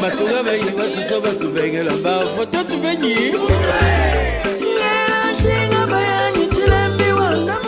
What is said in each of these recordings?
Matunga bayi watu soba tubengela ba foto tubenyi. Shinga bayani chilembi wanga.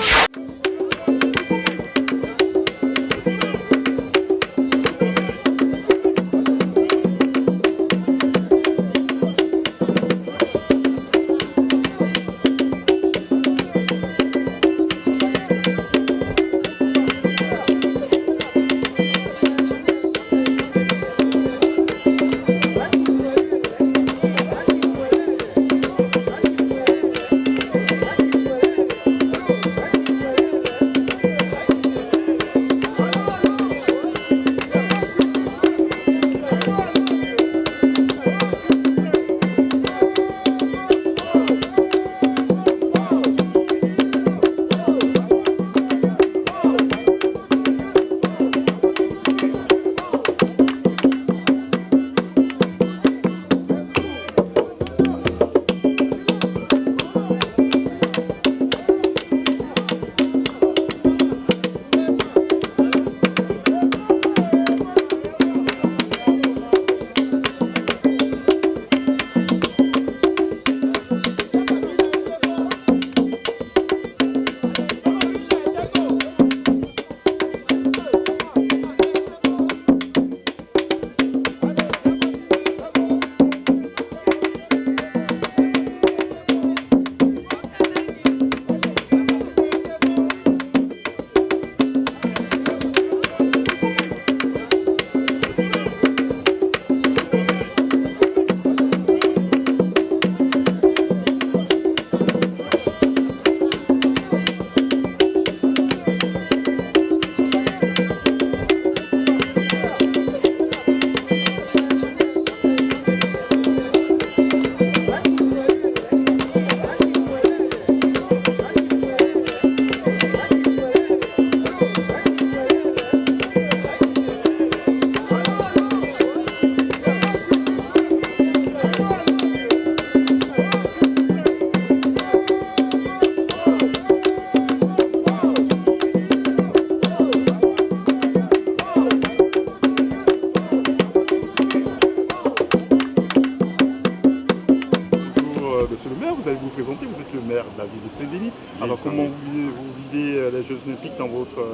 Monsieur le maire, vous allez vous présenter, vous êtes le maire de la ville de Saint-Denis. Alors comment vous vivez les Jeux Olympiques dans votre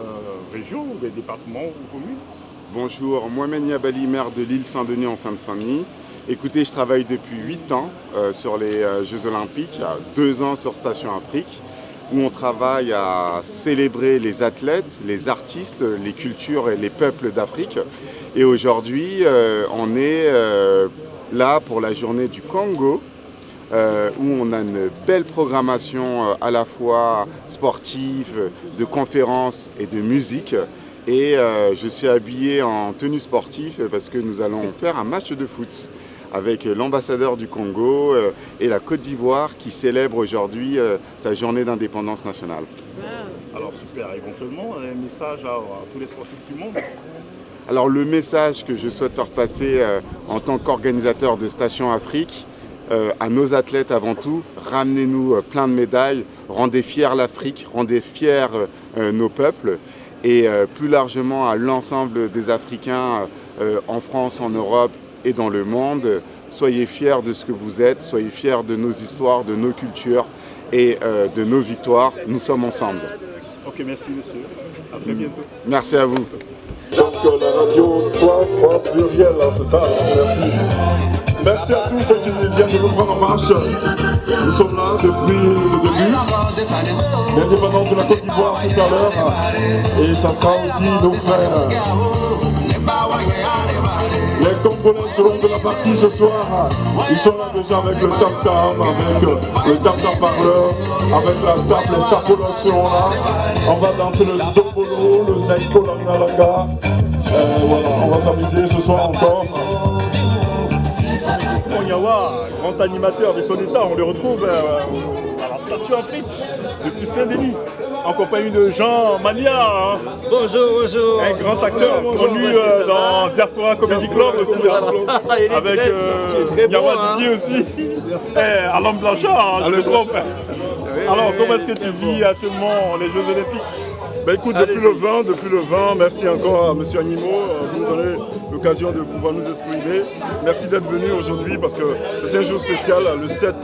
région, ou les départements ou communes? Bonjour, Mohamed Niabali, maire de l'île Saint-Denis en Seine-Saint-Denis. Écoutez, je travaille depuis 8 ans sur les Jeux Olympiques, il y a 2 ans sur Station Afrique, où on travaille à célébrer les athlètes, les artistes, les cultures et les peuples d'Afrique. Et aujourd'hui, on est là pour la journée du Congo, où on a une belle programmation à la fois sportive, de conférences et de musique. Et je suis habillé en tenue sportive parce que nous allons faire un match de foot avec l'ambassadeur du Congo et la Côte d'Ivoire qui célèbre aujourd'hui sa journée d'indépendance nationale. Alors super, éventuellement un message à tous les sportifs du monde? Alors le message que je souhaite faire passer en tant qu'organisateur de Station Afrique, à nos athlètes avant tout, ramenez-nous plein de médailles, rendez fiers l'Afrique, rendez fiers nos peuples et plus largement à l'ensemble des Africains en France, en Europe et dans le monde. Soyez fiers de ce que vous êtes, soyez fiers de nos histoires, de nos cultures et de nos victoires. Nous sommes ensemble. Ok, merci monsieur. À très bientôt. Merci à vous. Donc la radio 3 fois pluriel, hein, c'est ça, merci. Merci à tous ceux qui viennent de nous prendre en marche. Nous sommes là depuis le début. L'indépendance de la Côte d'Ivoire tout à l'heure. Et ça sera aussi nos frères. Les Congolais seront de la partie ce soir. Ils sont là déjà avec le tam-tam, avec le tam-tam parleur, avec la staff, les sapolons seront là. On va danser le dobolo, le zaiko langa. Voilà, on va s'amuser ce soir encore. Onyawa, grand animateur des Soneta, on le retrouve à la Station Afrique depuis Saint-Denis, en compagnie de Jean Mania. Hein. Bonjour, bonjour. Un grand acteur connu dans Diaspora Comedy Club aussi, avec Didier aussi, et Alain Blanchard, je me trompe. Alors, comment est-ce que tu vis actuellement les Jeux Olympiques? Ben écoute, depuis le 20, merci encore à M. Animo de nous donner l'occasion de pouvoir nous exprimer. Merci d'être venu aujourd'hui parce que c'est un jour spécial, le 7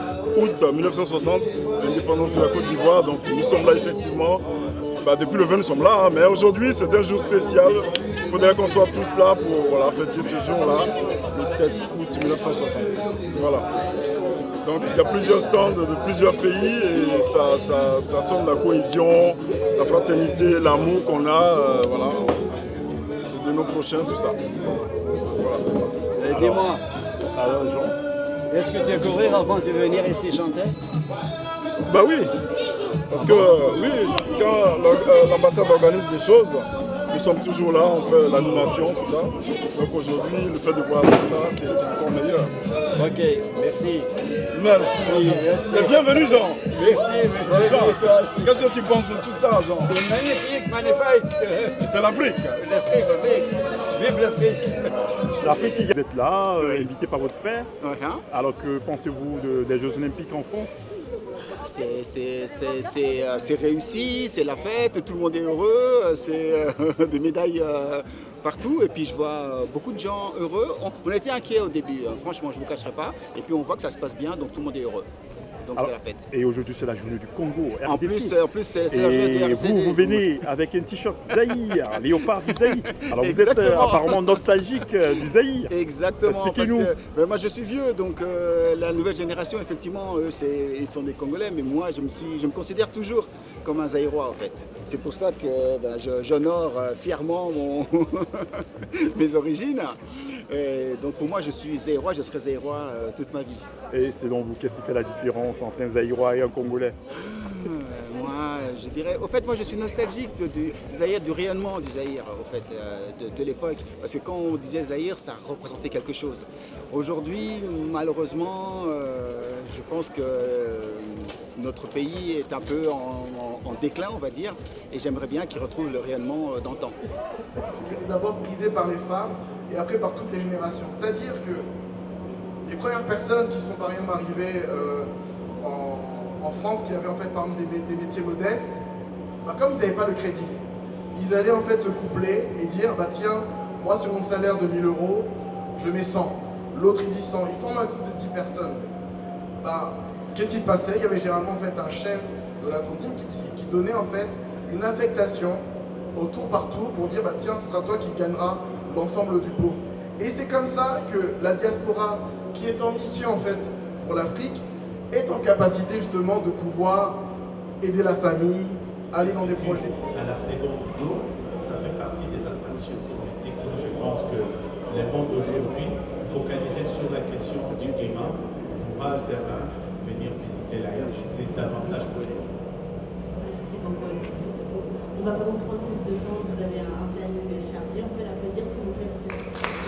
août 1960, l'indépendance de la Côte d'Ivoire. Donc nous sommes là effectivement, depuis le 20 nous sommes là, mais aujourd'hui c'est un jour spécial. Il faudrait qu'on soit tous là pour fêter ce jour-là, le 7 août 1960. Voilà. Donc il y a plusieurs stands de plusieurs pays et ça sonne la cohésion, la fraternité, l'amour qu'on a de nos prochains, tout ça. Voilà. Dis-moi, est-ce que tu as couru avant de venir ici chanter? Bah oui, parce que quand l'ambassade organise des choses, nous sommes toujours là, on fait l'animation, tout ça. Donc aujourd'hui, le fait de voir tout ça, c'est encore meilleur. Ok, merci. Merci. Et bienvenue Jean. Merci. Jean, qu'est-ce que tu penses de tout ça, Jean? C'est magnifique, magnifique. C'est l'Afrique. L'Afrique. Vive l'Afrique. L'Afrique, vous êtes là, invité par votre frère. Alors que pensez-vous des Jeux Olympiques en France? C'est réussi, c'est la fête, tout le monde est heureux, c'est des médailles partout et puis je vois beaucoup de gens heureux. On était inquiets au début, franchement je ne vous cacherai pas, et puis on voit que ça se passe bien donc tout le monde est heureux. Donc c'est la fête. Et aujourd'hui c'est la journée du Congo. RDC. En plus c'est la journée du RDC. Vous venez avec un t-shirt Zaïre, léopard du Zaïre. Alors vous êtes apparemment nostalgique du Zaïre. Exactement. Expliquez-nous. Moi je suis vieux, donc la nouvelle génération effectivement eux ils sont des Congolais, mais moi je me considère toujours comme un Zaïrois en fait. C'est pour ça que j'honore fièrement mes origines. Et donc pour moi je suis Zaïrois, je serai Zaïrois toute ma vie. Et selon vous, qu'est-ce qui fait la différence entre un Zaïrois et un Congolais? Moi, je dirais, au fait, moi je suis nostalgique du Zaïre, du rayonnement du Zaïre, au fait, de l'époque. Parce que quand on disait Zaïre, ça représentait quelque chose. Aujourd'hui, malheureusement, je pense que notre pays est un peu en déclin, on va dire, et j'aimerais bien qu'il retrouve le rayonnement d'antan. C'était d'abord brisé par les femmes et après par toutes les générations. C'est-à-dire que les premières personnes qui sont par exemple arrivées en France, qui avaient en fait par exemple des métiers modestes, comme ils n'avaient pas le crédit, ils allaient en fait se coupler et dire tiens, moi sur mon salaire de 1000 €, je mets 100, l'autre il dit 100, ils forment un groupe de 10 personnes. Qu'est-ce qui se passait? Il y avait généralement en fait un chef de la tontine qui donnait en fait une affectation au tour par tour pour dire tiens, ce sera toi qui gagneras l'ensemble du pot. Et c'est comme ça que la diaspora, qui est en mission en fait pour l'Afrique, est en capacité justement de pouvoir aider la famille, aller dans des projets. À la seconde d'eau, ça fait partie des attractions touristiques. Donc je pense que le monde d'aujourd'hui, focalisé sur la question du climat, pourra demain venir visiter l'air et c'est davantage d'aujourd'hui. Merci beaucoup, Excellence. On ne va pas vous prendre plus de temps, vous avez un planning chargé. On peut l'applaudir s'il vous plaît pour cette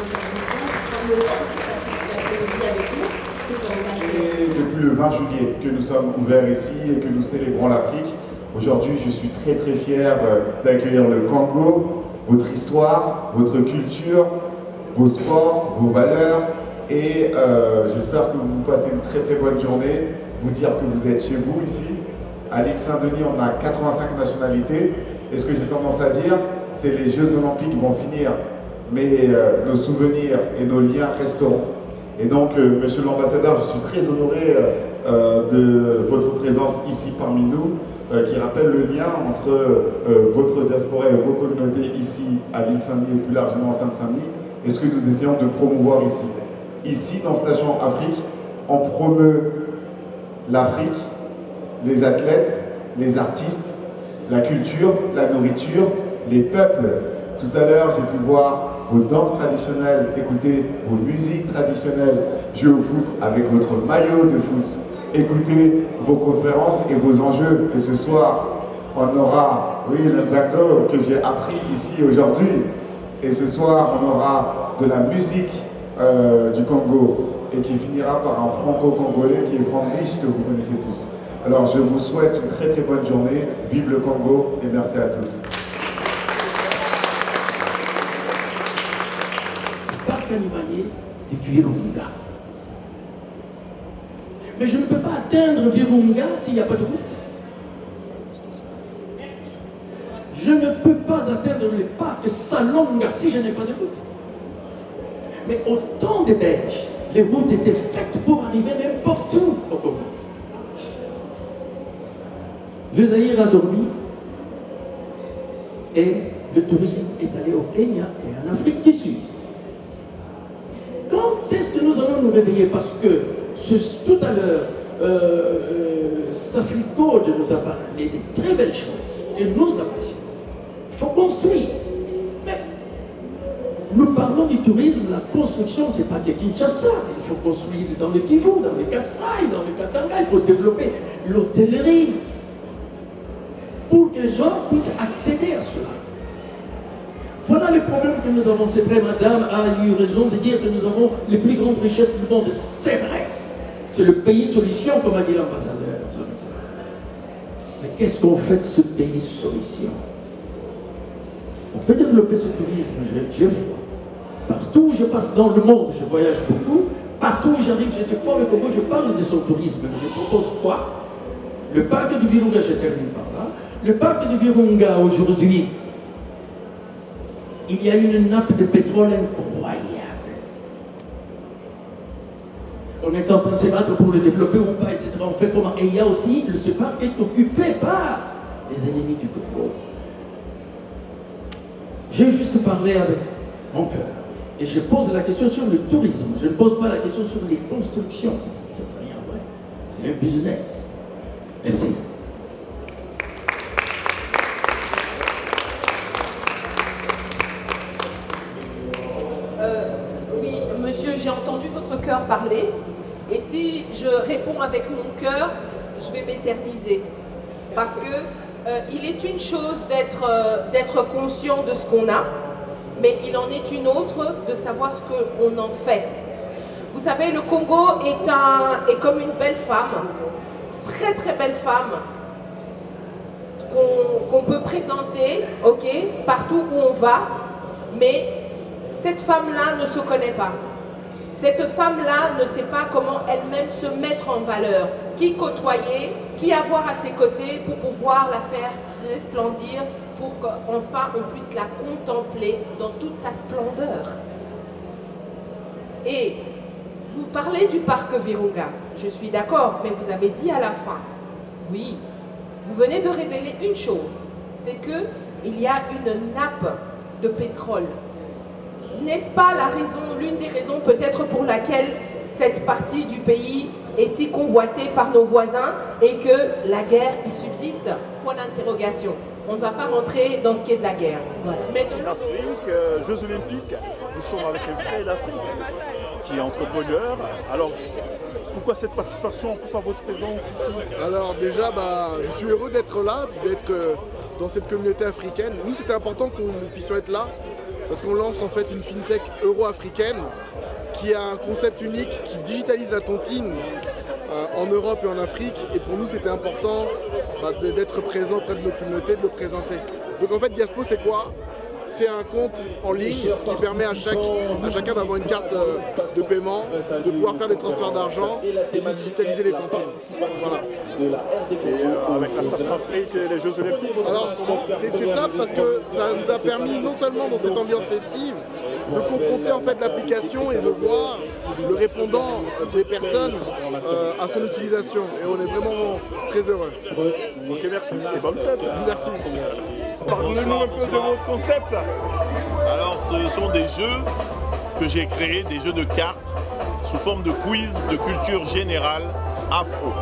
intervention. Comme le temps se passe l'après-midi avec nous, c'est pour Et depuis le 20 juillet que nous sommes ouverts ici et que nous célébrons l'Afrique. Aujourd'hui, je suis très très fier d'accueillir le Congo, votre histoire, votre culture, vos sports, vos valeurs. Et j'espère que vous passez une très très bonne journée. Vous dire que vous êtes chez vous ici. À l'île Saint-Denis, on a 85 nationalités. Et ce que j'ai tendance à dire, c'est que les Jeux Olympiques vont finir, mais nos souvenirs et nos liens resteront. Et donc, monsieur l'ambassadeur, je suis très honoré de votre présence ici parmi nous, qui rappelle le lien entre votre diaspora et vos communautés ici à l'île Saint-Denis et plus largement en Seine-Saint-Denis, et ce que nous essayons de promouvoir ici. Ici, dans Station Afrique, on promeut l'Afrique, les athlètes, les artistes, la culture, la nourriture, les peuples. Tout à l'heure, j'ai pu voir vos danses traditionnelles, écouter vos musiques traditionnelles, jouer au foot avec votre maillot de foot, écouter vos conférences et vos enjeux. Et ce soir, on aura, oui, le Nzango que j'ai appris ici aujourd'hui. Et ce soir, on aura de la musique du Congo et qui finira par un franco-congolais qui est Franglish, que vous connaissez tous. Alors je vous souhaite une très très bonne journée, vive le Congo et merci à tous. Le parc animalier de Virunga. Mais je ne peux pas atteindre Virunga s'il n'y a pas de route. Je ne peux pas atteindre les parcs Salonga si je n'ai pas de route. Mais au temps des Belges, les routes étaient faites pour arriver n'importe où au Congo. Le Zaïre a dormi et le tourisme est allé au Kenya et en Afrique du Sud. Quand est-ce que nous allons nous réveiller? Parce que tout à l'heure, Safrico nous a parlé des très belles choses que nous apprécions. Il faut construire. Mais nous parlons du tourisme, la construction, ce n'est pas que Kinshasa. Il faut construire dans le Kivu, dans le Kasaï, dans le Katanga. Il faut développer l'hôtellerie pour que les gens puissent accéder à cela. Voilà le problème que nous avons. C'est vrai, madame a eu raison de dire que nous avons les plus grandes richesses du monde. C'est vrai. C'est le pays solution, comme a dit l'ambassadeur. Mais qu'est-ce qu'on fait de ce pays solution? On peut développer ce tourisme, je vois. Partout où je passe dans le monde, je voyage beaucoup. Partout où j'arrive, j'ai des fois le Congo, je parle de son tourisme. Je propose quoi? Le parc du Virunga, je termine par là. Le parc du Virunga, aujourd'hui, il y a une nappe de pétrole incroyable. On est en train de se battre pour le développer ou pas, etc. On fait comment? Et il y a aussi, ce parc est occupé par les ennemis du Congo. J'ai juste parlé avec mon cœur. Et je pose la question sur le tourisme. Je ne pose pas la question sur les constructions. C'est rien vrai. C'est un business. Merci. Oui, monsieur, j'ai entendu votre cœur parler. Et si je réponds avec mon cœur, je vais m'éterniser. Parce que il est une chose d'être conscient de ce qu'on a, mais il en est une autre de savoir ce qu'on en fait. Vous savez, le Congo est comme une belle femme, très très belle femme, qu'on peut présenter, ok, partout où on va, mais cette femme-là ne se connaît pas. Cette femme-là ne sait pas comment elle-même se mettre en valeur, qui côtoyer, qui avoir à ses côtés pour pouvoir la faire resplendir, pour qu'enfin on puisse la contempler dans toute sa splendeur. Et vous parlez du parc Virunga, je suis d'accord, mais vous avez dit à la fin, oui, vous venez de révéler une chose, c'est qu'il y a une nappe de pétrole. N'est-ce pas la raison, l'une des raisons peut-être pour laquelle cette partie du pays est si convoitée par nos voisins et que la guerre y subsiste? Point d'interrogation. On ne va pas rentrer dans ce qui est de la guerre. Ouais. Mais de l'Afrique, Jeux Olympiques, nous sommes avec Israël d'Afrique, qui est entrepreneur. Alors, pourquoi cette participation? Pourquoi votre présence ici? Alors déjà, je suis heureux d'être là, d'être dans cette communauté africaine. Nous, c'était important que nous puissions être là. Parce qu'on lance en fait une fintech euro-africaine qui a un concept unique qui digitalise la tontine en Europe et en Afrique. Et pour nous, c'était important d'être présent auprès de nos communautés, de le présenter. Donc en fait, Diaspo, c'est quoi? C'est un compte en ligne qui permet à chacun d'avoir une carte de paiement, de pouvoir faire des transferts d'argent et de digitaliser les tontines. Voilà. Et avec la Station Afrique et les Jeux Olympiques. Alors c'est top parce que ça nous a permis non seulement dans cette ambiance festive de confronter en fait l'application et de voir le répondant des personnes à son utilisation. Et on est vraiment très heureux. Ok, merci et bonne fête. Merci. Parlez-nous un peu de votre concept. Alors ce sont des jeux que j'ai créés, des jeux de cartes sous forme de quiz de culture générale afro.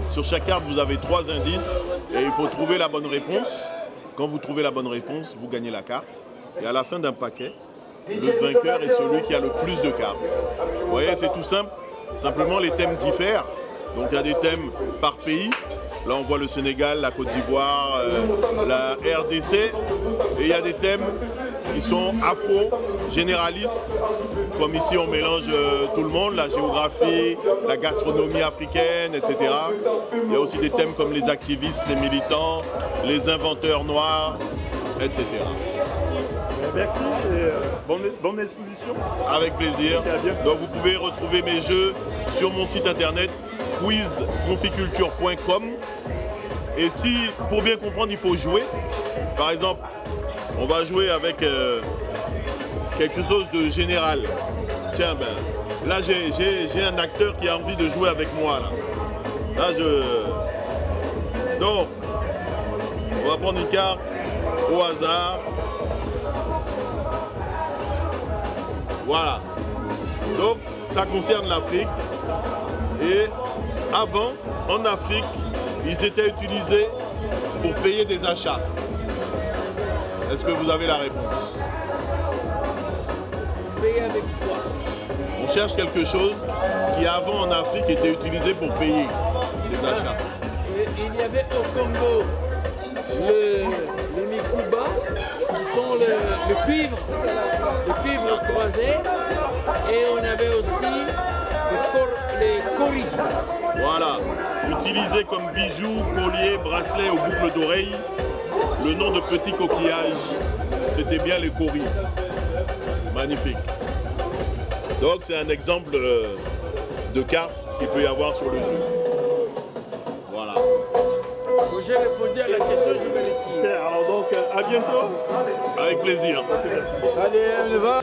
Sur chaque carte, vous avez 3 indices et il faut trouver la bonne réponse. Quand vous trouvez la bonne réponse, vous gagnez la carte. Et à la fin d'un paquet, le vainqueur est celui qui a le plus de cartes. Vous voyez, c'est tout simple. Simplement, les thèmes diffèrent. Donc il y a des thèmes par pays. Là, on voit le Sénégal, la Côte d'Ivoire, la RDC. Et il y a des thèmes qui sont afro, généralistes. Comme ici, on mélange tout le monde, la géographie, la gastronomie africaine, etc. Il y a aussi des thèmes comme les activistes, les militants, les inventeurs noirs, etc. Merci et bonne exposition. Avec plaisir. Donc vous pouvez retrouver mes jeux sur mon site internet quizconficulture.com. Et si, pour bien comprendre, il faut jouer, par exemple, on va jouer avec quelque chose de général. Tiens, ben, là j'ai un acteur qui a envie de jouer avec moi. Donc, on va prendre une carte au hasard. Voilà. Donc, ça concerne l'Afrique. Et avant, en Afrique, ils étaient utilisés pour payer des achats. Est-ce que vous avez la réponse? Payer avec quoi? On cherche quelque chose qui avant en Afrique était utilisé pour payer des achats. Il y avait au Congo le mikuba, qui sont le cuivre croisé, et on avait aussi les koris. Voilà, utilisé comme bijoux, colliers, bracelets aux boucles d'oreilles. Le nom de petits coquillages, c'était bien les koris. Magnifique. Donc c'est un exemple de carte qu'il peut y avoir sur le jeu. Voilà. J'ai répondu à la question, je vais le dire. Alors donc, à bientôt. Avec plaisir. Allez, on va.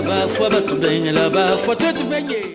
Là-bas, faut battre bien, là-bas, faut tout baigner.